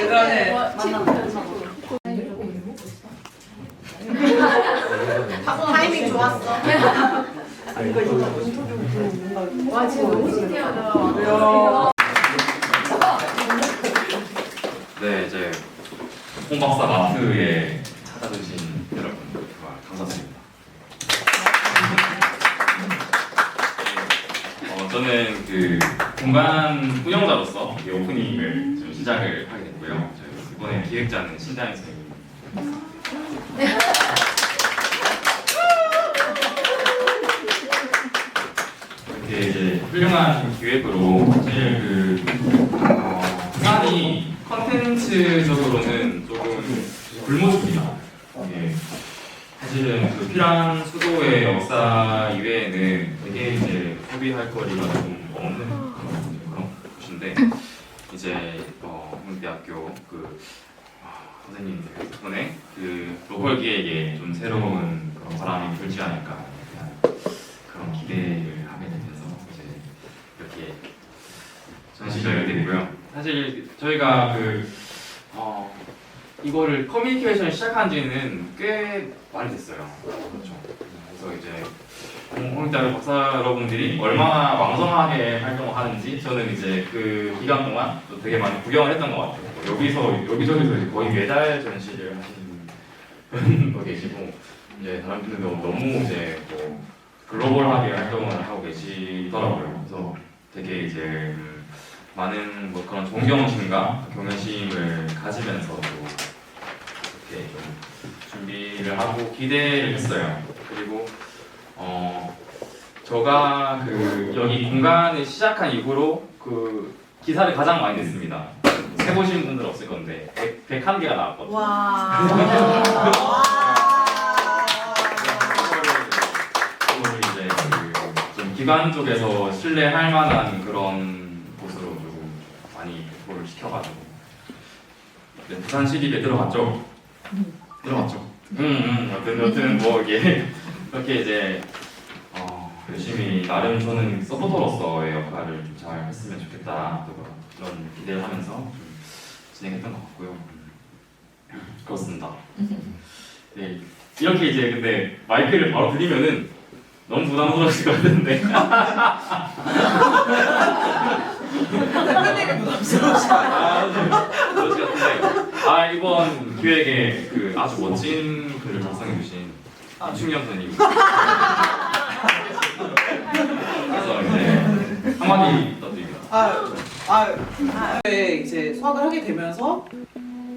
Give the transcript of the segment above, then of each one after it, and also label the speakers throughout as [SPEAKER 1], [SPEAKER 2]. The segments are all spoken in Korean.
[SPEAKER 1] 그러네.
[SPEAKER 2] 타이밍 좋았어.
[SPEAKER 3] 와 지금 너무 신기하다.
[SPEAKER 4] 네, 이제 홍 박사 마트에 찾아주신 여러분 정말 감사드립니다. 저는 그 공간 운영자로서 이 오프닝을 좀 시작을 하게 됐고요. 저희 이번에 기획자는 신다영 선생님. 이렇게 이제 훌륭한 기획으로 제일 부산이 컨텐츠적으로는 조금 굶어줍니다. 예. 사실은 그 피란 수도의 역사 이외에는 되게 이제 소비할 거리가 좀 없는 그런 곳인데 이제 홍대학교 그 선생님들 덕분에 그 로컬 기획에 좀 새로운 그런 바람이 불지 않을까 그런 기대를 하게 되면서 이제 이렇게 전시를 하게 되고요. 사실 저희가 이거를 커뮤니케이션 시작한 지는 꽤 많이 됐어요. 그렇죠. 그래서 이제 홍익대학교 박사 여러분들이 얼마나 왕성하게 활동을 하는지 저는 이제 그 기간 동안 또 되게 많이 구경을 했던 것 같아요. 여기저기서 이제 거의 매달 전시를 하시는 분도 계시고 이제 다른 분들도 너무 이제 글로벌하게 활동을 하고 계시더라고요. 그래서 되게 이제 많은 그런 존경심과 경외심을 가지면서도 이렇게 좀 준비를 하고 기대를 했어요. 그리고 제가 여기 공간을 시작한 이후로 기사를 가장 많이 냈습니다. 해보신 분들 없을 건데 101개가 나왔거든요.
[SPEAKER 2] 와.
[SPEAKER 4] 그거를 이제 좀 기관 쪽에서 신뢰할 만한 그런 곳으로 좀 많이 배포를 시켜가지고 네, 부산 시립에 들어갔죠. 들어갔죠. 여튼 이게 이렇게 이제 열심히 나름 저는 서포터로서의 역할을 좀 잘 했으면 좋겠다 또 그런 기대를 하면서 좀 진행했던 것 같고요. 그렇습니다. 네, 이렇게 이제 근데 마이크를 바로 드리면은 너무 부담스러우실 것 같은데.
[SPEAKER 1] 대표님이 부담스러우시나요?
[SPEAKER 4] 이번 기획에 아주 멋진 글을 작성해주신 이충현 선생님. 그래서 이제 한마디 부탁드립니다.
[SPEAKER 1] 이제 수학을 하게 되면서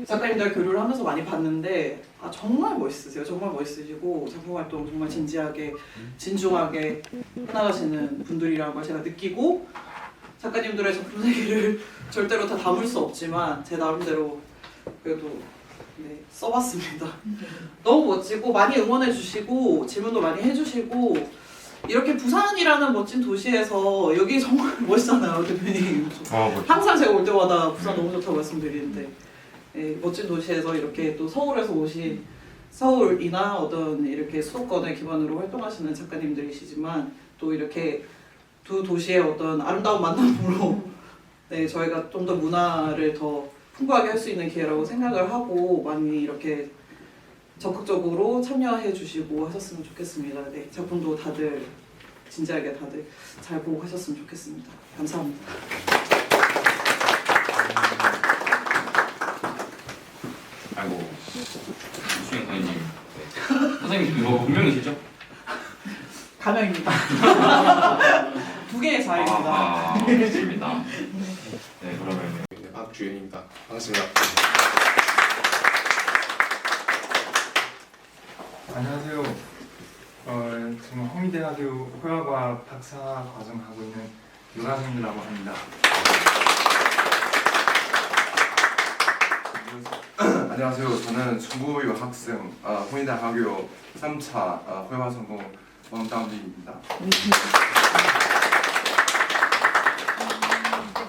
[SPEAKER 1] 작가님들 교류를 하면서 많이 봤는데 정말 멋있으세요. 정말 멋있으시고 작품 활동 정말 진지하게 진중하게 해나가시는 분들이라는 걸 제가 느끼고 작가님들의 작품 세계를 절대로 다 담을 수 없지만 제 나름대로 그래도 써봤습니다. 너무 멋지고 많이 응원해 주시고 질문도 많이 해주시고 이렇게 부산이라는 멋진 도시에서 여기 정말 멋있잖아요, 대표님. 항상 제가 올 때마다 부산 너무 좋다고 말씀드리는데 멋진 도시에서 이렇게 또 서울에서 오신 서울이나 어떤 이렇게 수도권을 기반으로 활동하시는 작가님들이시지만 또 이렇게 두 도시의 어떤 아름다운 만남으로 저희가 좀 더 문화를 더 풍부하게 할 수 있는 기회라고 생각을 하고 많이 이렇게 적극적으로 참여해 주시고 하셨으면 좋겠습니다. 작품도 다들 진지하게 다들 잘 보고 하셨으면 좋겠습니다. 감사합니다.
[SPEAKER 4] 아이고, 이충현 선생님. 선생님 이거 본명이시죠?
[SPEAKER 1] 가명입니다. 두 개의 자입니다.
[SPEAKER 4] 좋습니다. 네, 그러면
[SPEAKER 5] 박주현입니다. 반갑습니다.
[SPEAKER 6] 안녕하세요. 지금 홍익대학교 호화과 박사 과정 하고 있는 유관훈이라고 합니다.
[SPEAKER 5] 안녕하세요. 저는 중국어 학생 홍익대학교 3차 회화 전공 왕다운입니다.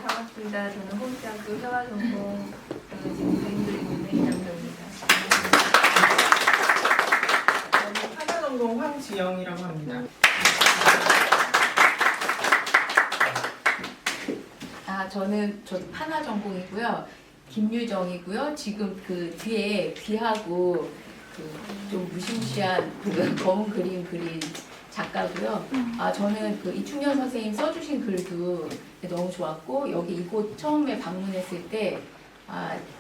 [SPEAKER 3] 반갑습니다. 저는 홍익대학교 회화 전공 지금 교인들이 있는 이남정입니다.
[SPEAKER 1] 저는 한여전공 황지영이라고 합니다.
[SPEAKER 3] 저도 판화 전공이고요.
[SPEAKER 7] 김유정이고요. 지금 그 뒤에 귀하고 그 좀 무시무시한 그 검은 그림 그린 작가고요. 저는 그 이충현 선생님 써주신 글도 너무 좋았고 여기 이곳 처음에 방문했을 때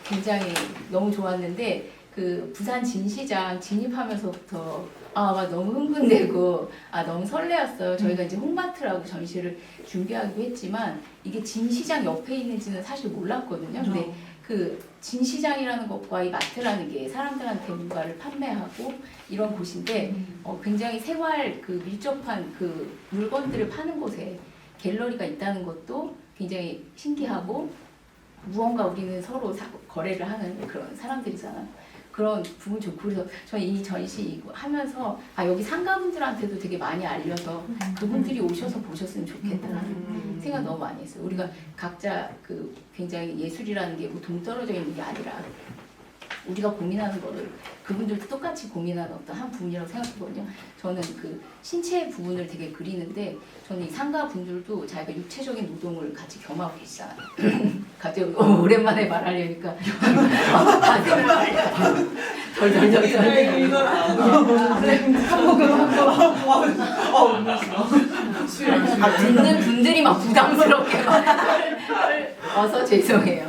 [SPEAKER 7] 굉장히 너무 좋았는데 그 부산 진시장 진입하면서부터 막 너무 흥분되고 너무 설레었어요. 저희가 이제 홍마트라고 전시를 준비하기도 했지만 이게 진시장 옆에 있는지는 사실 몰랐거든요. 근데 그 진시장이라는 것과 이 마트라는 게 사람들한테 뭔가를 판매하고 이런 곳인데 굉장히 생활 그 밀접한 그 물건들을 파는 곳에 갤러리가 있다는 것도 굉장히 신기하고 무언가 우리는 서로 거래를 하는 그런 사람들이잖아요. 그런 부분 좋고 그래서 저는 이 전시 하면서 여기 상가분들한테도 되게 많이 알려서 그분들이 오셔서 보셨으면 좋겠다라는 생각 너무 많이 했어요. 우리가 각자 그 굉장히 예술이라는 게 뭐 동떨어져 있는 게 아니라 우리가 고민하는 거를 그분들도 똑같이 고민하는 어떤 한 부분이라고 생각하거든요. 저는 그 신체 부분을 되게 그리는데 저는 이 상가 분들도 자기가 육체적인 노동을 같이 겸하고 계시잖아요. 갑자기 오랜만에 말하려니까 덜덜덜덜
[SPEAKER 1] 이걸 한 모금
[SPEAKER 7] 듣는 분들이 막 부담스럽게 어서 죄송해요.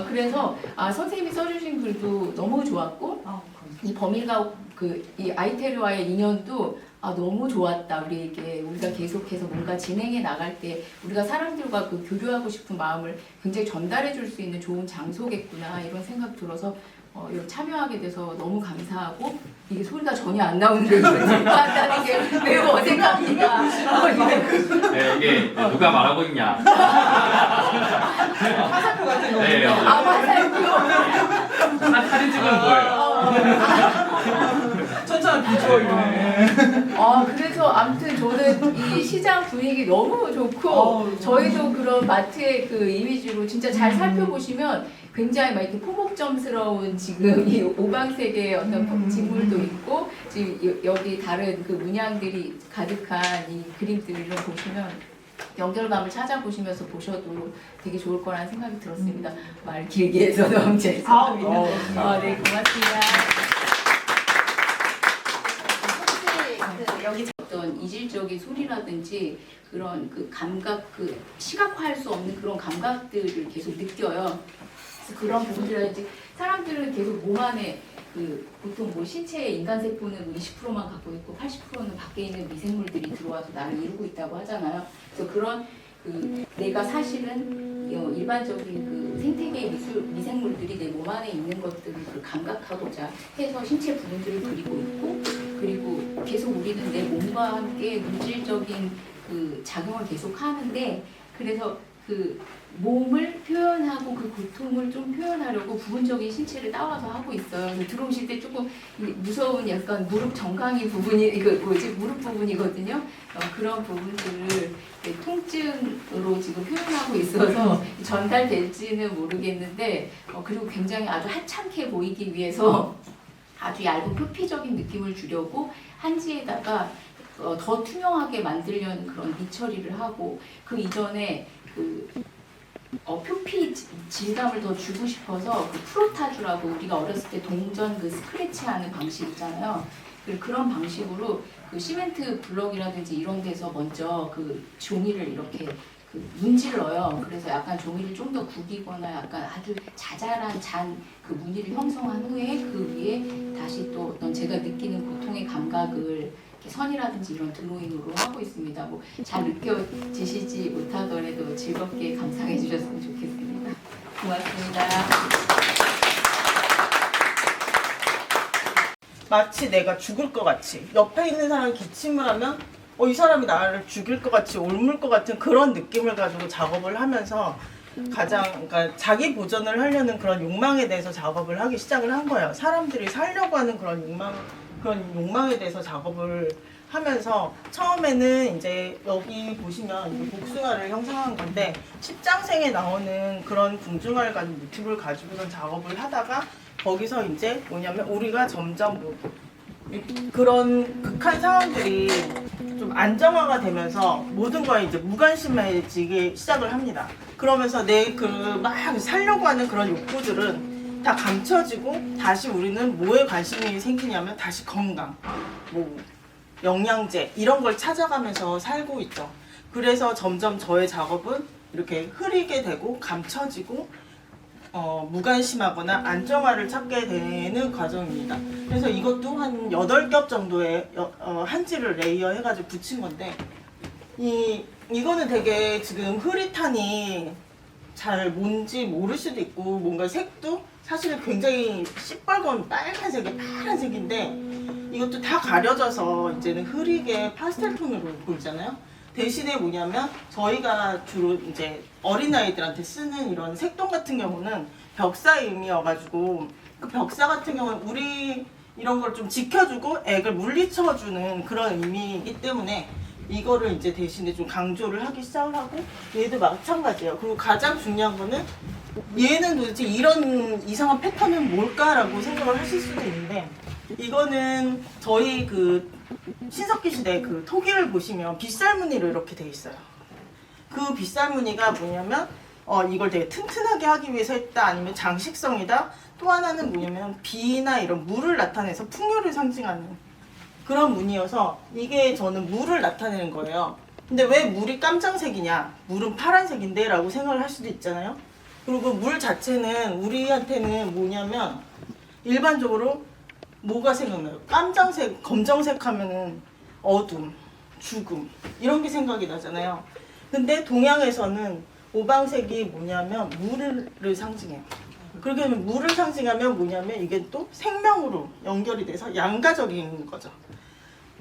[SPEAKER 7] 그래서 선생님이 써주신 글도 너무 좋았고 이 범일과 이 아이테르와의 인연도 너무 좋았다. 우리가 계속해서 뭔가 진행해 나갈 때 우리가 사람들과 그 교류하고 싶은 마음을 굉장히 전달해 줄 수 있는 좋은 장소겠구나 이런 생각 들어서 여기 참여하게 돼서 너무 감사하고 이게 소리가 전혀 안 나오는데 이걸 듣고 한다는 게 매우 어색합니다.
[SPEAKER 4] 네, 이게 누가 말하고 있냐?
[SPEAKER 1] 화살표 같은 거.
[SPEAKER 4] 네,
[SPEAKER 7] 화살표.
[SPEAKER 4] 사진 찍은 거예요.
[SPEAKER 1] 천천히 비주얼이네.
[SPEAKER 7] 그래서 아무튼 저는 이 시장 분위기 너무 좋고 저희도 그런 마트의 그 이미지로 진짜 잘 살펴보시면 굉장히 막 이렇게 포목점스러운 지금 이 오방색의 어떤 직물도 있고 지금 여기 다른 그 문양들이 가득한 이 그림들을 보시면 연결감을 찾아보시면서 보셔도 되게 좋을 거라는 생각이 들었습니다. 말 길게 해서 너무 죄송합니다. 네, 고맙습니다.
[SPEAKER 2] 여기
[SPEAKER 7] 어떤 이질적인 소리라든지 그런 그 감각, 그 시각화할 수 없는 그런 감각들을 계속 느껴요. 그래서 그런 부분들이라든지 사람들은 계속 몸 안에 그 보통 뭐 신체의 인간 세포는 20%만 갖고 있고 80%는 밖에 있는 미생물들이 들어와서 나를 이루고 있다고 하잖아요. 그래서 그런 그 내가 사실은 일반적인 그 생태계의 미생물들이 내 몸 안에 있는 것들을 그 감각하고자 해서 신체 부분들을 그리고 있고 그리고 계속 우리는 내 몸과 함께 물질적인 그 작용을 계속 하는데 그래서 그 몸을 표현하고 그 고통을 좀 표현하려고 부분적인 신체를 따와서 하고 있어요. 들어오실 때 조금 무서운 약간 무릎 정강이 부분이 이거 무릎 부분이거든요. 그런 부분들을 통증으로 지금 표현하고 있어서 전달될지는 모르겠는데 그리고 굉장히 아주 하찮게 보이기 위해서 아주 얇은 표피적인 느낌을 주려고 한지에다가 더 투명하게 만들려는 그런 미처리를 하고 그 이전에 그 표피 질감을 더 주고 싶어서 그 프로타주라고 우리가 어렸을 때 동전 그 스크래치하는 방식 있잖아요. 그런 방식으로 그 시멘트 블럭이라든지 이런 데서 먼저 그 종이를 이렇게 그 문지를 넣어요. 그래서 약간 종이를 좀 더 구기거나 약간 아주 자잘한 그 무늬를 형성한 후에 그 위에 다시 또 어떤 제가 느끼는 고통의 감각을 선이라든지 이런 드로잉으로 하고 있습니다. 뭐 잘 느껴지시지 못하더라도 즐겁게 감상해 주셨으면 좋겠습니다. 고맙습니다.
[SPEAKER 8] 마치 내가 죽을 것 같이 옆에 있는 사람이 기침을 하면 이 사람이 나를 죽일 것 같이 옮을 것 같은 그런 느낌을 가지고 작업을 하면서 그러니까 자기 보전을 하려는 그런 욕망에 대해서 작업을 하기 시작을 한 거예요. 사람들이 살려고 하는 그런 욕망에 대해서 작업을 하면서 처음에는 이제 여기 보시면 이제 복숭아를 형상한 건데 십장생에 나오는 그런 궁중화를 가진 모티브를 가지고선 작업을 하다가 거기서 이제 뭐냐면 우리가 점점 그런 극한 상황들이 좀 안정화가 되면서 모든 거에 이제 무관심해지기 시작을 합니다. 그러면서 내 그 막 살려고 하는 그런 욕구들은 다 감춰지고 다시 우리는 뭐에 관심이 생기냐면 다시 건강, 뭐 영양제 이런 걸 찾아가면서 살고 있죠. 그래서 점점 저의 작업은 이렇게 흐리게 되고 감춰지고 무관심하거나 안정화를 찾게 되는 과정입니다. 그래서 이것도 한 8겹 정도의 한지를 레이어 해가지고 붙인 건데 이거는 되게 지금 흐릿하니 잘 뭔지 모를 수도 있고 뭔가 색도 사실은 굉장히 시뻘건 빨간색이 파란색인데 이것도 다 가려져서 이제는 흐리게 파스텔 톤으로 보이잖아요. 대신에 뭐냐면 저희가 주로 이제 어린아이들한테 쓰는 이런 색동 같은 경우는 벽사임이어가지고 그 벽사 같은 경우는 우리 이런 걸 좀 지켜주고 액을 물리쳐주는 그런 의미이기 때문에 이거를 이제 대신에 좀 강조를 하기 시작을 하고 얘도 마찬가지예요. 그리고 가장 중요한 거는 얘는 도대체 이런 이상한 패턴은 뭘까라고 생각을 하실 수도 있는데 이거는 저희 그 신석기 시대 그 토기를 보시면 빗살무늬로 이렇게 돼 있어요. 그 빗살무늬가 뭐냐면 이걸 되게 튼튼하게 하기 위해서 했다 아니면 장식성이다. 또 하나는 뭐냐면 비나 이런 물을 나타내서 풍요를 상징하는 그런 무늬여서 이게 저는 물을 나타내는 거예요. 근데 왜 물이 깜장색이냐? 물은 파란색인데 라고 생각을 할 수도 있잖아요. 그리고 물 자체는 우리한테는 뭐냐면 일반적으로 뭐가 생각나요? 깜장색, 검정색 하면은 어둠, 죽음 이런 게 생각이 나잖아요. 근데 동양에서는 오방색이 뭐냐면 물을 상징해요. 그렇게 하면 물을 상징하면 뭐냐면 이게 또 생명으로 연결이 돼서 양가적인 거죠.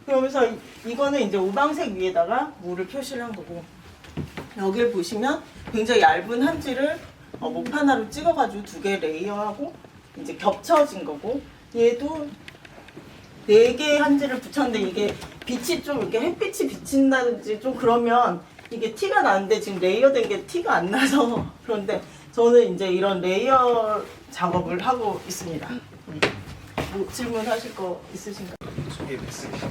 [SPEAKER 8] 그러면서 이거는 이제 오방색 위에다가 물을 표시를 한 거고 여기를 보시면 굉장히 얇은 한지를 목판화로 찍어가지고 2개 레이어하고 이제 겹쳐진 거고 얘도 4개의 한지를 붙였는데 이게 빛이 좀 이렇게 햇빛이 비친다든지 좀 그러면 이게 티가 나는데 지금 레이어된 게 티가 안 나서 그런데 저는 이제 이런 레이어 작업을 하고 있습니다. 뭐 질문하실 거 있으신가요?
[SPEAKER 9] 소개됐습니다.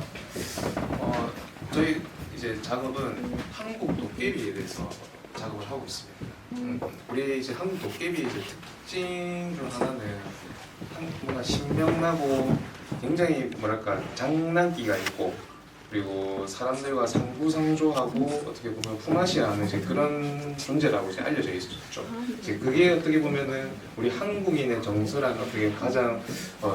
[SPEAKER 9] 저희 이제 작업은 한국 도깨비에 대해서 작업을 하고 있습니다. 우리 이제 한국 도깨비 이제 특징 중 하나는 뭔가 신명나고 굉장히 뭐랄까 장난기가 있고 그리고 사람들과 상부상조하고 어떻게 보면 품앗이라는 이제 그런 존재라고 이제 알려져 있었죠. 이제 그게 어떻게 보면은 우리 한국인의 정서랑 어떻게 가장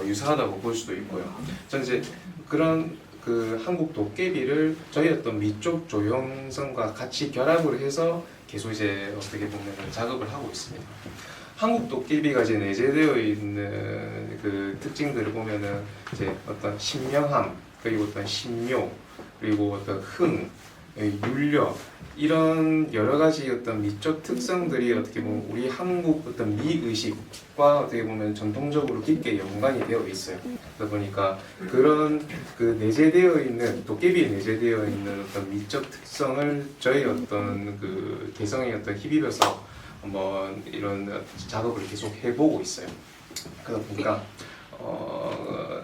[SPEAKER 9] 유사하다고 볼 수도 있고요. 저는 이제 그런 그 한국 도깨비를 저희 어떤 미적 조형성과 같이 결합을 해서 계속 이제 어떻게 보면은 작업을 하고 있습니다. 한국 도깨비가 이제 내재되어 있는 그 특징들을 보면은 이제 어떤 신명함 그리고 어떤 신묘 그리고 어떤 흥, 윤력 이런 여러 가지 어떤 미적 특성들이 어떻게 보면 우리 한국 어떤 미의식과 어떻게 보면 전통적으로 깊게 연관이 되어 있어요. 그러다 보니까 그런 그 내재되어 있는 도깨비에 내재되어 있는 어떤 미적 특성을 저희 어떤 그 개성에 어떤 힘입어서 한번 이런 작업을 계속 해보고 있어요. 그러다 보니까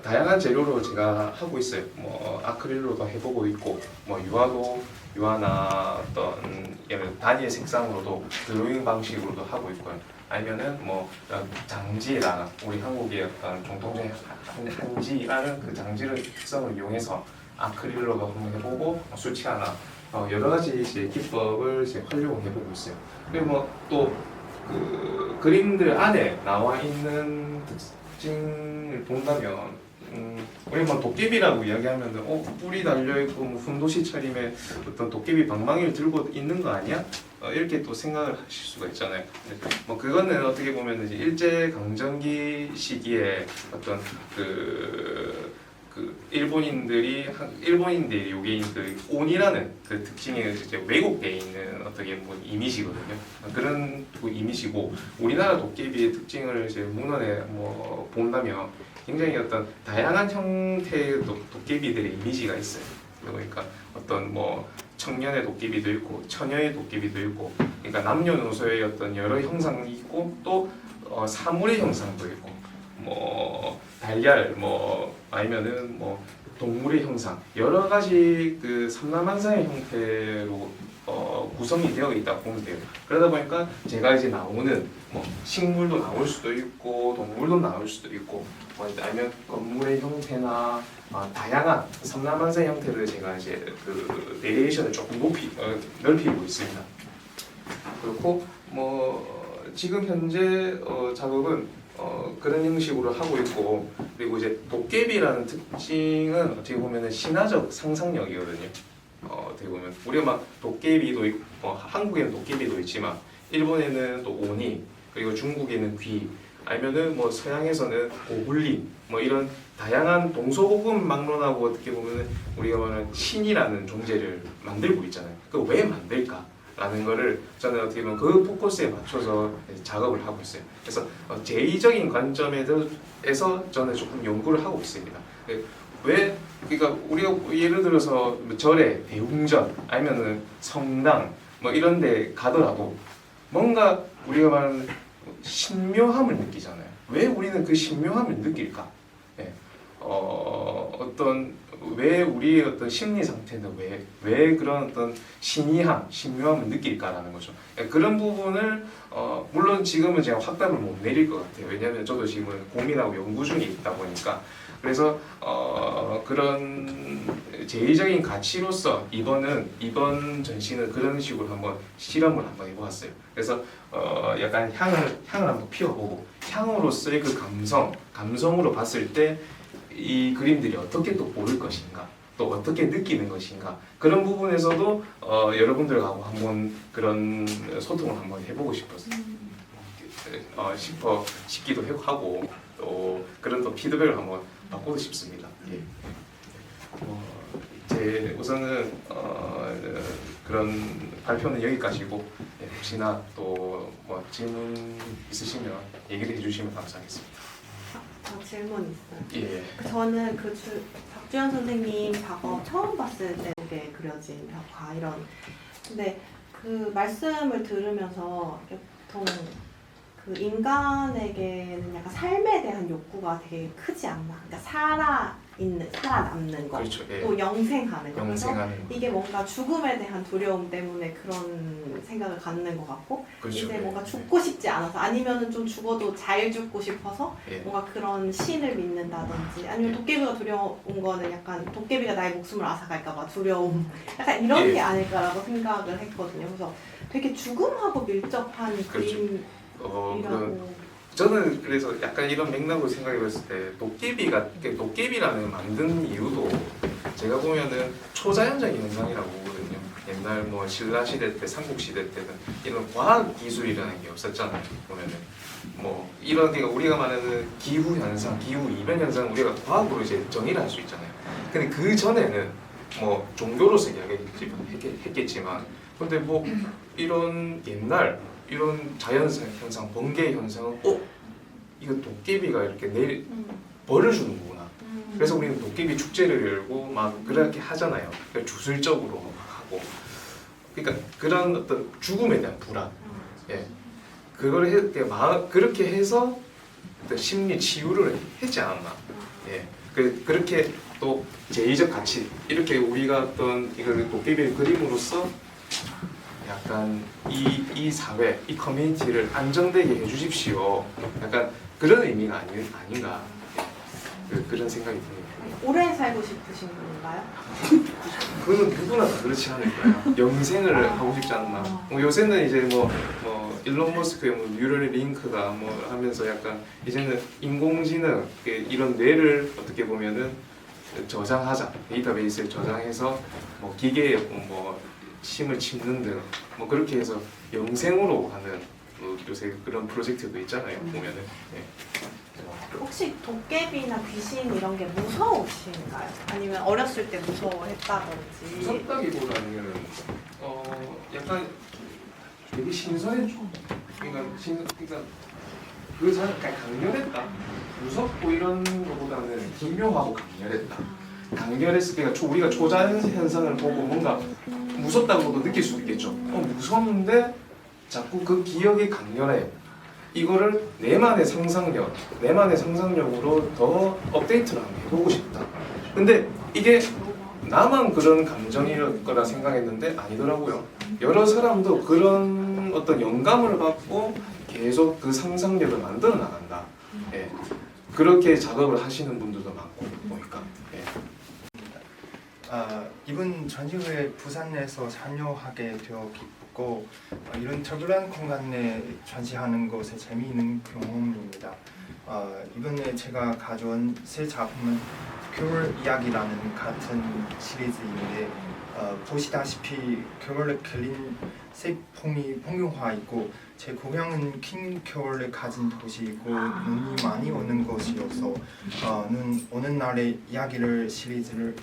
[SPEAKER 9] 다양한 재료로 제가 하고 있어요. 뭐 아크릴로도 해보고 있고, 뭐 유화나 어떤 단일 색상으로도 드로잉 방식으로도 하고 있고요. 아니면은 뭐 장지에다가 우리 한국의 어떤 공통적인 한지라는 그 장지의 특성을 이용해서 아크릴로도 한번 해보고 수치화나 여러 가지 이제 기법을 이제 활용을 해보고 있어요. 그리고 뭐 또 그 그림들 안에 나와 있는 특징을 본다면 우리 뭐 도깨비라고 이야기하면 뿔이 달려있고 뭐 훈도시 차림에 어떤 도깨비 방망이를 들고 있는 거 아니야? 이렇게 또 생각을 하실 수가 있잖아요. 뭐 그거는 어떻게 보면 이제 일제 강점기 시기에 어떤 그 일본인들이 요게 그 온이라는 그 특징이 이제 왜곡되어 있는 어떻게 뭐 이미지거든요. 그런 그 이미지고 우리나라 도깨비의 특징을 이제 문헌에 뭐 본다면 굉장히 어떤 다양한 형태의 도깨비들의 이미지가 있어요. 그러니까 어떤 뭐 청년의 도깨비도 있고 처녀의 도깨비도 있고, 그러니까 남녀노소의 어떤 여러 형상이 있고 또 사물의 형상도 있고 뭐 달걀 뭐 아니면은 뭐 동물의 형상 여러 가지 그 삼라만상의 형태로 구성이 되어 있다고 보면 돼요. 그러다 보니까 제가 이제 나오는 뭐 식물도 나올 수도 있고 동물도 나올 수도 있고 뭐 아니면 건물의 형태나 다양한 삼라만상 형태를 제가 이제 그 베리에이션을 조금 넓히고 있습니다. 그렇고 뭐 지금 현재 작업은 그런 형식으로 하고 있고 그리고 이제 도깨비라는 특징은 어떻게 보면은 신화적 상상력이거든요. 어떻게 보면 우리가 막 도깨비도 있고 한국에는 도깨비도 있지만 일본에는 또 오니 그리고 중국에는 귀 아니면은 뭐 서양에서는 고블린 뭐 이런 다양한 동서고금 막론하고 어떻게 보면은 우리가 말하는 신이라는 존재를 만들고 있잖아요. 그 왜 만들까? 라는 거를 저는 어떻게 보면 그 포커스에 맞춰서 작업을 하고 있어요. 그래서 제의적인 관점에서 저는 조금 연구를 하고 있습니다. 왜 그러니까 우리가 예를 들어서 절에 대웅전 아니면은 성당 뭐 이런 데 가더라도 뭔가 우리가 말하는 신묘함을 느끼잖아요. 왜 우리는 그 신묘함을 느낄까? 네. 왜 우리의 어떤 심리 상태는 왜 그런 어떤 신의함, 신묘함을 느낄까라는 거죠. 그런 부분을 물론 지금은 제가 확답을 못 내릴 것 같아요. 왜냐하면 저도 지금은 고민하고 연구 중에 있다 보니까 그래서 그런 제의적인 가치로서 이번 전시는 그런 식으로 한번 실험을 한번 해보았어요. 그래서 약간 향을 한번 피워보고 향으로서의 그 감성으로 봤을 때 이 그림들이 어떻게 또 보일 것인가, 또 어떻게 느끼는 것인가 그런 부분에서도 여러분들하고 한번 그런 소통을 한번 해보고 싶기도 하고 또 그런 또 피드백을 한번 받고도 싶습니다. 예. 제 우선은 그런 발표는 여기까지고 혹시나 또 뭐 질문 있으시면 얘기를 해주시면 감사하겠습니다.
[SPEAKER 2] 저 질문 있어요.
[SPEAKER 9] 예.
[SPEAKER 2] 저는 박주현 선생님 작업 처음 봤을 때 이게 그려진 벽화 이런. 근데 그 말씀을 들으면서 보통 그 인간에게는 약간 삶에 대한 욕구가 되게 크지 않나. 그러니까 살아남는 거,
[SPEAKER 9] 그렇죠. 예.
[SPEAKER 2] 또 영생하는 거.
[SPEAKER 9] 영생하는
[SPEAKER 2] 그래서
[SPEAKER 9] 거.
[SPEAKER 2] 이게 뭔가 죽음에 대한 두려움 때문에 그런 생각을 갖는 것 같고,
[SPEAKER 9] 그렇죠.
[SPEAKER 2] 이제
[SPEAKER 9] 예.
[SPEAKER 2] 뭔가 죽고 싶지 않아서 아니면은 좀 죽어도 잘 죽고 싶어서
[SPEAKER 9] 예.
[SPEAKER 2] 뭔가 그런 신을 믿는다든지 아니면 도깨비가 두려운 거는 약간 도깨비가 나의 목숨을 앗아갈까봐 두려움 약간 이런
[SPEAKER 9] 예.
[SPEAKER 2] 게 아닐까라고 생각을 했거든요. 그래서 되게 죽음하고 밀접한
[SPEAKER 9] 그렇죠.
[SPEAKER 2] 그림이라고.
[SPEAKER 9] 저는 그래서 약간 이런 맥락으로 생각해봤을 때 도깨비라는 만든 이유도 제가 보면은 초자연적인 현상이라고 보거든요. 옛날 뭐 신라 시대 때, 삼국 시대 때는 이런 과학 기술이라는 게 없었잖아요. 보면은 뭐 이런 게 우리가 말하는 기후 현상, 기후 이변 현상 우리가 과학으로 이제 정의를 할 수 있잖아요. 근데 그 전에는 뭐 종교로서 이야기했겠지만, 근데 뭐 이런 옛날 이런 자연 현상, 번개 현상은 이거 도깨비가 이렇게 벌을 주는구나. 그래서 우리는 도깨비 축제를 열고 막 그렇게 하잖아요. 그러니까 주술적으로 하고. 그러니까 그런 어떤 죽음에 대한 불안, 예, 그거를 그렇게 해서 어떤 심리 치유를 했지 않았나. 예, 그렇게 또 제의적 가치 이렇게 우리가 어떤 이걸 도깨비를 그림으로써 약간 이 사회, 이 커뮤니티를 안정되게 해주십시오. 약간 그런 의미가 아닌가. 그런 생각이 듭니다.
[SPEAKER 2] 오래 살고 싶으신 분인가요?
[SPEAKER 9] 그건 누구나 다 그렇지 않을까요? 영생을 하고 싶지 않나. 요새는 이제 뭐 일론 머스크의 뭐 뉴럴 링크가 뭐 하면서 약간 이제는 인공지능 이런 뇌를 어떻게 보면은 저장하자, 데이터베이스에 저장해서 뭐 기계에 뭐 침을 침는 등 뭐 그렇게 해서 영생으로 가는 요새 그런 프로젝트도 있잖아요. 보면은. 네.
[SPEAKER 2] 혹시 도깨비나 귀신 이런 게 무서우신가요? 아니면 어렸을 때 무서워했다든지?
[SPEAKER 9] 무섭다기보다는 약간 되게 신선했죠. 그러니까 그 사람 강렬했다. 무섭고 이런 것보다는 기묘하고 강렬했다. 강렬했을 때가 우리가 초자연 현상을 보고 뭔가 무섭다고도 느낄 수도 있겠죠. 무서운데 자꾸 그 기억이 강렬해. 이거를 내만의 상상력으로 더 업데이트를 한번 해보고 싶다. 근데 이게 나만 그런 감정일 거라 생각했는데 아니더라고요. 여러 사람도 그런 어떤 영감을 받고 계속 그 상상력을 만들어 나간다. 예. 그렇게 작업을 하시는 분들도 많고 보니까. 예.
[SPEAKER 6] 이번 전시회 부산에서 참여하게 되어 기쁘고 이런 특별한 공간에 전시하는 것에 재미있는 경험입니다. 이번에 제가 가져온 새 작품은 겨울 이야기라는 같은 시리즈인데 보시다시피 겨울에 그린 색풍이 풍경화 있고 제 고향은 긴 겨울을 가진 도시이고 눈이 많이 오는 곳이어서 오는 날의 이야기를 시리즈를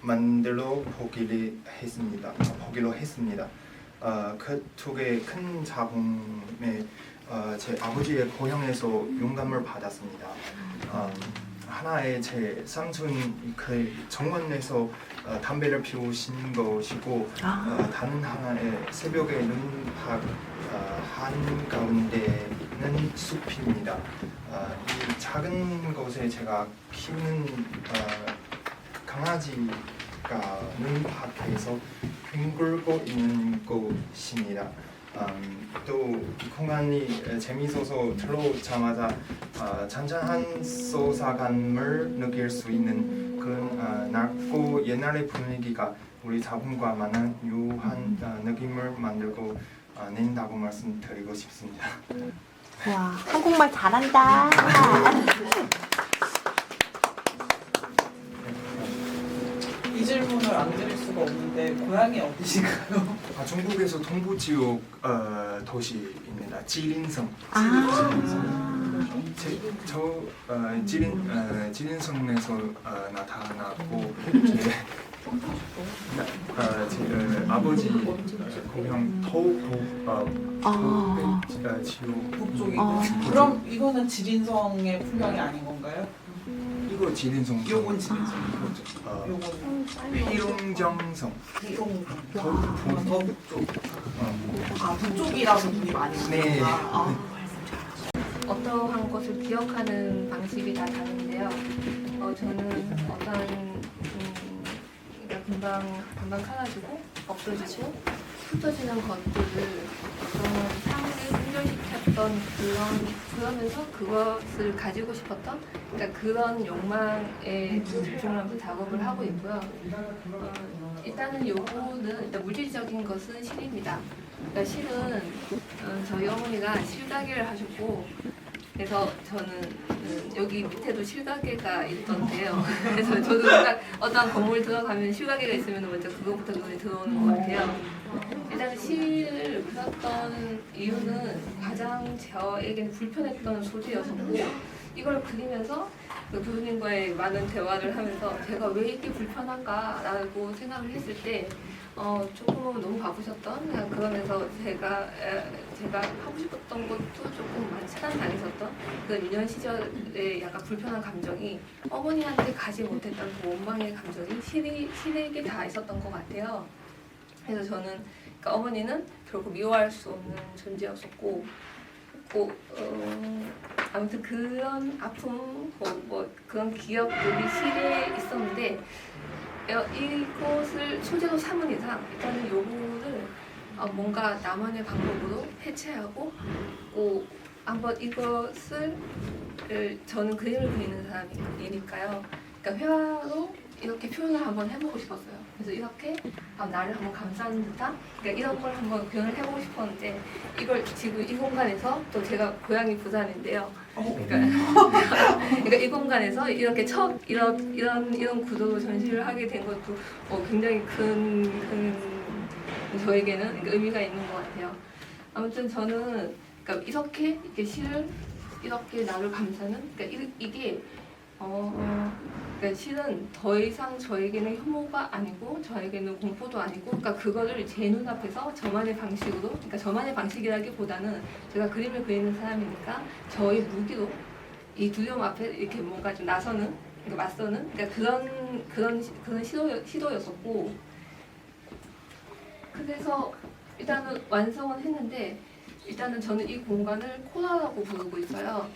[SPEAKER 6] 만들어 보기로 했습니다. 그 두 개의 큰 작품에 제 아버지의 고향에서 영감을 받았습니다. 하나의 제 삼촌 그 정원에서 담배를 피우신 것이고 다른 하나의 새벽에 눈밭 한가운데는 숲입니다. 이 작은 곳에 제가 키우는 강아지가 눈밭에서 뒹굴고 있는 곳입니다. 또 이 공간이 재미있어서 들어오자마자 잔잔한 소사감을 느낄 수 있는 그런 낮고 옛날의 분위기가 우리 작품과 만난 유한 느낌을 만들고 낸다고 말씀드리고 싶습니다.
[SPEAKER 2] 와, 한국말 잘한다.
[SPEAKER 1] 이 질문을 안 드릴 수가 없는데 고향이 어디신가요?
[SPEAKER 6] 중국에서 동부 지역 도시입니다. 지린성. 지린성에서 나타났고 제 아버지 고향 지역
[SPEAKER 1] 북쪽이고. 그럼 이거는 지린성의 풍경이 아닌 건가요?
[SPEAKER 6] 이거 지린성.
[SPEAKER 1] 요건 지린성. 요건
[SPEAKER 6] 비룡정성.
[SPEAKER 1] 더 북쪽. 북쪽이라서 눈이 많이
[SPEAKER 6] 네.
[SPEAKER 1] 오는구나.
[SPEAKER 3] 어떠한 것을 기억하는 방식이 다 다른데요. 저는 어떤 그러니까 금방 가가지고 없어지고 흩어지는 것들을 어떤 삶을 훈련시켰던 그러면서 그것을 가지고 싶었던 그러니까 그런 욕망에 집중하면서 작업을 하고 있고요. 일단은 요거는 일단 물질적인 것은 실입니다. 그러니까 실은 저희 어머니가 실가게를 하셨고 그래서 저는 여기 밑에도 실가게가 있던데요. 그래서 저도 딱 어떤 건물 들어가면 실가게가 있으면 먼저 그거부터 눈에 들어오는 것 같아요. 일단 실을 그렸던 이유는 가장 저에게는 불편했던 소재였었고 이걸 그리면서 그 교수님과의 많은 대화를 하면서 제가 왜 이렇게 불편한가라고 생각을 했을 때 조금은 너무 바쁘셨던 그냥 그러면서 제가 하고 싶었던 것도 조금 많이 차단당했었던 그 유년 시절의 약간 불편한 감정이 어머니한테 가지 못했던 그 원망의 감정이 실에게 다 있었던 것 같아요. 그래서 저는 그러니까 어머니는 결국 미워할 수 없는 존재였었고 아무튼 그런 아픔 뭐 그런 기억들이 실에 있었는데 이것을 소재로 삼은 이상 일단은 요거를 뭔가 나만의 방법으로 해체하고 한번 이것을 저는 그림을 그리는 사람이니까요. 그러니까 회화로 이렇게 표현을 한번 해보고 싶었어요. 그래서 이렇게 나를 한번 감싸는 듯한 그러니까 이런 걸 한번 표현을 해보고 싶었는데 이걸 지금 이 공간에서 또 제가 고향이 부산인데요. 그러니까 이 공간에서 이렇게 첫 이런 구도로 전시를 하게 된 것도 굉장히 큰 저에게는 그러니까 의미가 있는 것 같아요. 아무튼 저는 그러니까 이렇게 실을 이렇게 나를 감싸는 그러니까 이게 그러니까 실은 더 이상 저에게는 혐오가 아니고 저에게는 공포도 아니고 그러니까 그거를 제 눈앞에서 저만의 방식으로 그러니까 저만의 방식이라기보다는 제가 그림을 그리는 사람이니까 저의 무기로 이 두려움 앞에 이렇게 뭔가 좀 나서는 그러니까 맞서는 그러니까 그런 시도였었고 그래서 일단은 완성은 했는데 일단은 저는 이 공간을 코나라고 부르고 있어요.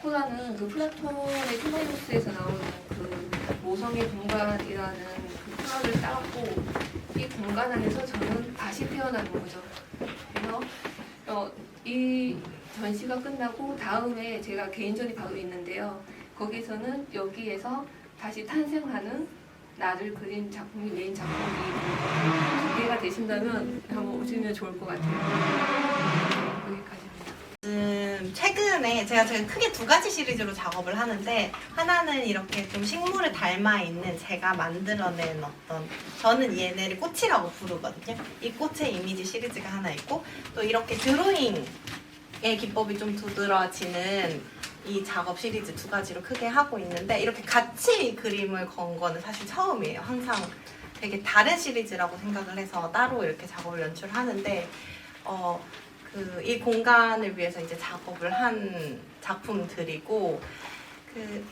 [SPEAKER 3] 코나는 그 플라톤의 티마이오스에서 나오는 그 모성의 공간이라는 그 표현을 따랐고, 이 공간 안에서 저는 다시 태어나는 거죠. 그래서 이 전시가 끝나고 다음에 제가 개인전이 바로 있는데요. 거기서는 여기에서 다시 탄생하는 나를 그린 작품이 메인 작품이 기회가 되신다면 한번 오시면 좋을 것 같아요. 여기까지입니다.
[SPEAKER 2] 최근에 제가 크게 두 가지 시리즈로 작업을 하는데, 하나는 이렇게 좀 식물을 닮아 있는 제가 만들어낸 어떤, 저는 얘네를 꽃이라고 부르거든요. 이 꽃의 이미지 시리즈가 하나 있고, 또 이렇게 드로잉의 기법이 좀 두드러지는 이 작업 시리즈 두 가지로 크게 하고 있는데, 이렇게 같이 그림을 건 거는 사실 처음이에요. 항상 되게 다른 시리즈라고 생각을 해서 따로 이렇게 작업을 연출하는데, 이 공간을 위해서 이제 작업을 한 작품들이고,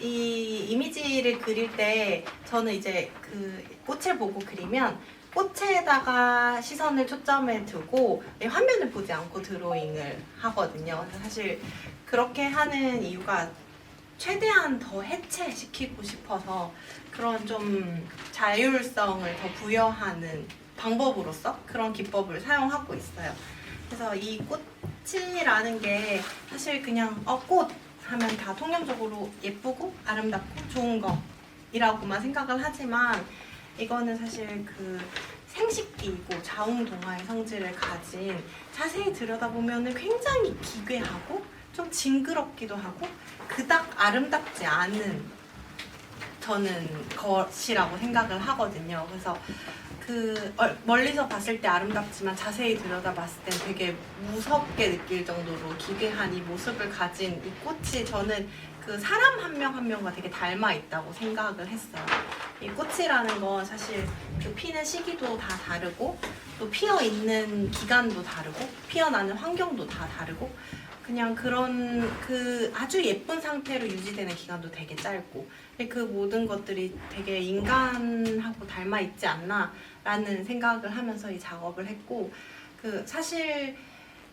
[SPEAKER 2] 이 이미지를 그릴 때 저는 이제 그 꽃을 보고 그리면 꽃에다가 시선을 초점에 두고 화면을 보지 않고 드로잉을 하거든요. 그래서 사실 그렇게 하는 이유가 최대한 더 해체시키고 싶어서 그런 좀 자율성을 더 부여하는 방법으로서 그런 기법을 사용하고 있어요. 그래서 이 꽃이라는 게 사실 그냥 꽃 하면 다 통념적으로 예쁘고 아름답고 좋은 거이라고만 생각을 하지만, 이거는 사실 그 생식기이고 자웅동화의 성질을 가진, 자세히 들여다보면 굉장히 기괴하고 좀 징그럽기도 하고 그닥 아름답지 않은 저는 것이라고 생각을 하거든요. 그래서 멀리서 봤을 때 아름답지만 자세히 들여다봤을 땐 되게 무섭게 느낄 정도로 기괴한 이 모습을 가진 이 꽃이, 저는 그 사람 한 명 한 명과 되게 닮아 있다고 생각을 했어요. 이 꽃이라는 건 사실 그 피는 시기도 다 다르고, 또 피어 있는 기간도 다르고, 피어나는 환경도 다 다르고, 그냥 그런 그 아주 예쁜 상태로 유지되는 기간도 되게 짧고, 그 모든 것들이 되게 인간하고 닮아 있지 않나 라는 생각을 하면서 이 작업을 했고, 사실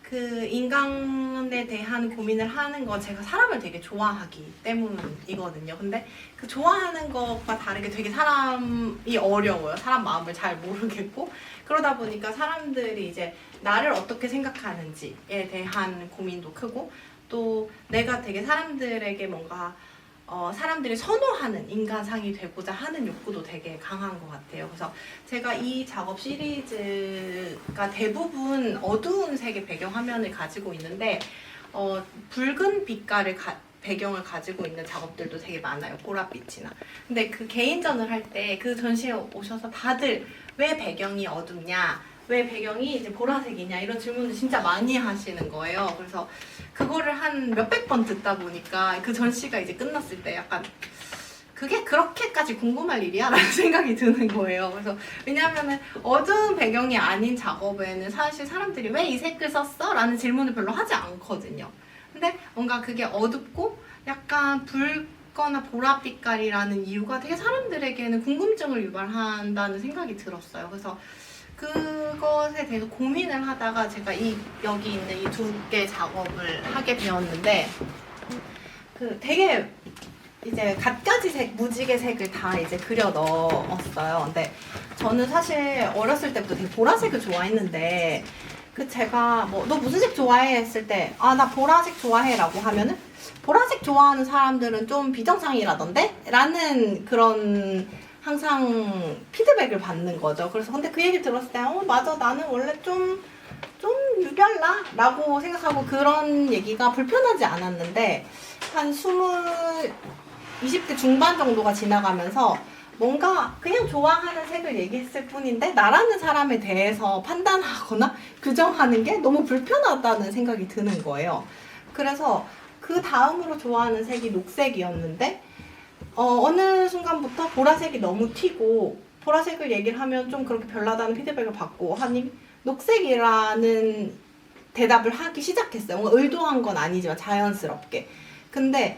[SPEAKER 2] 그 인간에 대한 고민을 하는 건 제가 사람을 되게 좋아하기 때문이거든요. 근데 그 좋아하는 것과 다르게 되게 사람이 어려워요. 사람 마음을 잘 모르겠고, 그러다 보니까 사람들이 이제 나를 어떻게 생각하는지에 대한 고민도 크고, 또 내가 되게 사람들에게 뭔가 사람들이 선호하는 인간상이 되고자 하는 욕구도 되게 강한 것 같아요. 그래서 제가 이 작업 시리즈가 대부분 어두운 색의 배경 화면을 가지고 있는데, 붉은 빛깔을 배경을 가지고 있는 작업들도 되게 많아요. 보랏빛이나. 근데 그 개인전을 할 때 그 전시에 오셔서 다들 왜 배경이 어둡냐, 왜 배경이 이제 보라색이냐, 이런 질문을 진짜 많이 하시는 거예요. 그래서 그거를 한 몇백 번 듣다 보니까 그 전시가 이제 끝났을 때 약간 그게 그렇게까지 궁금할 일이야? 라는 생각이 드는 거예요. 그래서 왜냐하면 어두운 배경이 아닌 작업에는 사실 사람들이 왜 이 색을 썼어? 라는 질문을 별로 하지 않거든요. 근데 뭔가 그게 어둡고 약간 붉거나 보랏빛깔이라는 이유가 되게 사람들에게는 궁금증을 유발한다는 생각이 들었어요. 그래서 그것에 대해서 고민을 하다가 제가 여기 있는 이 두 개 작업을 하게 되었는데, 되게 이제 갖가지 색, 무지개 색을 다 이제 그려 넣었어요. 근데 저는 사실 어렸을 때부터 되게 보라색을 좋아했는데, 제가 너 무슨 색 좋아해? 했을 때, 나 보라색 좋아해 라고 하면은, 보라색 좋아하는 사람들은 좀 비정상이라던데? 라는 그런 항상 피드백을 받는 거죠. 그래서 근데 그 얘기 들었을 때, 맞아, 나는 원래 좀 유별나? 라고 생각하고 그런 얘기가 불편하지 않았는데, 한 20대 중반 정도가 지나가면서 뭔가 그냥 좋아하는 색을 얘기했을 뿐인데 나라는 사람에 대해서 판단하거나 규정하는 게 너무 불편하다는 생각이 드는 거예요. 그래서 그 다음으로 좋아하는 색이 녹색이었는데, 어느 순간부터 보라색이 너무 튀고, 보라색을 얘기를 하면 좀 그렇게 별나다는 피드백을 받고 하니 녹색이라는 대답을 하기 시작했어요. 뭔가 의도한 건 아니지만 자연스럽게. 근데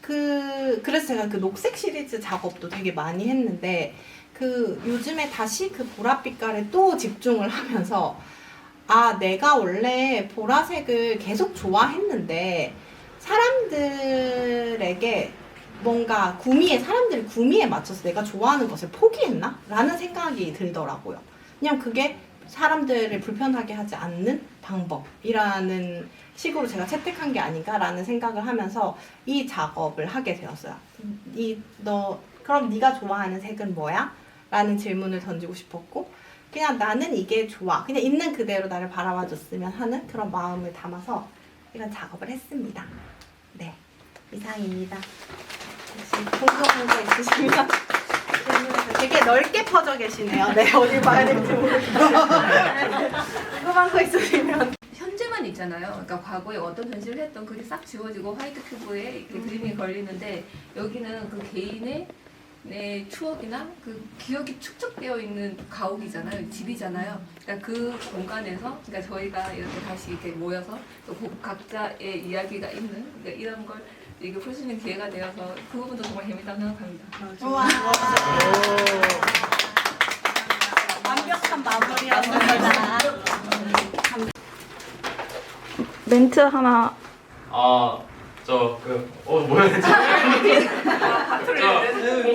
[SPEAKER 2] 그래서 제가 그 녹색 시리즈 작업도 되게 많이 했는데, 요즘에 다시 그 보랏빛깔에 또 집중을 하면서, 아, 내가 원래 보라색을 계속 좋아했는데 사람들에게 뭔가 사람들이 구미에 맞춰서 내가 좋아하는 것을 포기했나? 라는 생각이 들더라고요. 그냥 그게 사람들을 불편하게 하지 않는 방법이라는 식으로 제가 채택한 게 아닌가라는 생각을 하면서 이 작업을 하게 되었어요. 그럼 네가 좋아하는 색은 뭐야? 라는 질문을 던지고 싶었고, 그냥 나는 이게 좋아. 그냥 있는 그대로 나를 바라봐 줬으면 하는 그런 마음을 담아서 이런 작업을 했습니다. 네, 이상입니다. 혹시 궁금한 거 있으시면 질문해서 되게 넓게 퍼져 계시네요. 네, 어디 봐야 될지 모르겠어요. 궁금한 거 있으시면.
[SPEAKER 3] 현재만 있잖아요. 그러니까 과거에 어떤 현실을 했던 그게 싹 지워지고 화이트 큐브에 이렇게 그림이 걸리는데 여기는 그 개인의 추억이나 그 기억이 축적되어 있는 가옥이잖아요. 집이잖아요. 그러니까 그 공간에서 그러니까 저희가 이렇게 다시 이렇게 모여서 또 각자의 이야기가 있는 그러니까 이런 걸 이게 풀 수 있는 기회가 되어서 그 부분도 정말 재밌다고 생각합니다.
[SPEAKER 2] 우와. 완벽한 마무리였습니다.
[SPEAKER 3] 멘트 하나.
[SPEAKER 4] 뭐야 되지?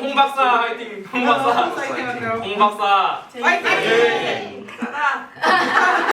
[SPEAKER 4] 홍 박사 화이팅! 홍 박사! 홍 박사!
[SPEAKER 1] 화이팅!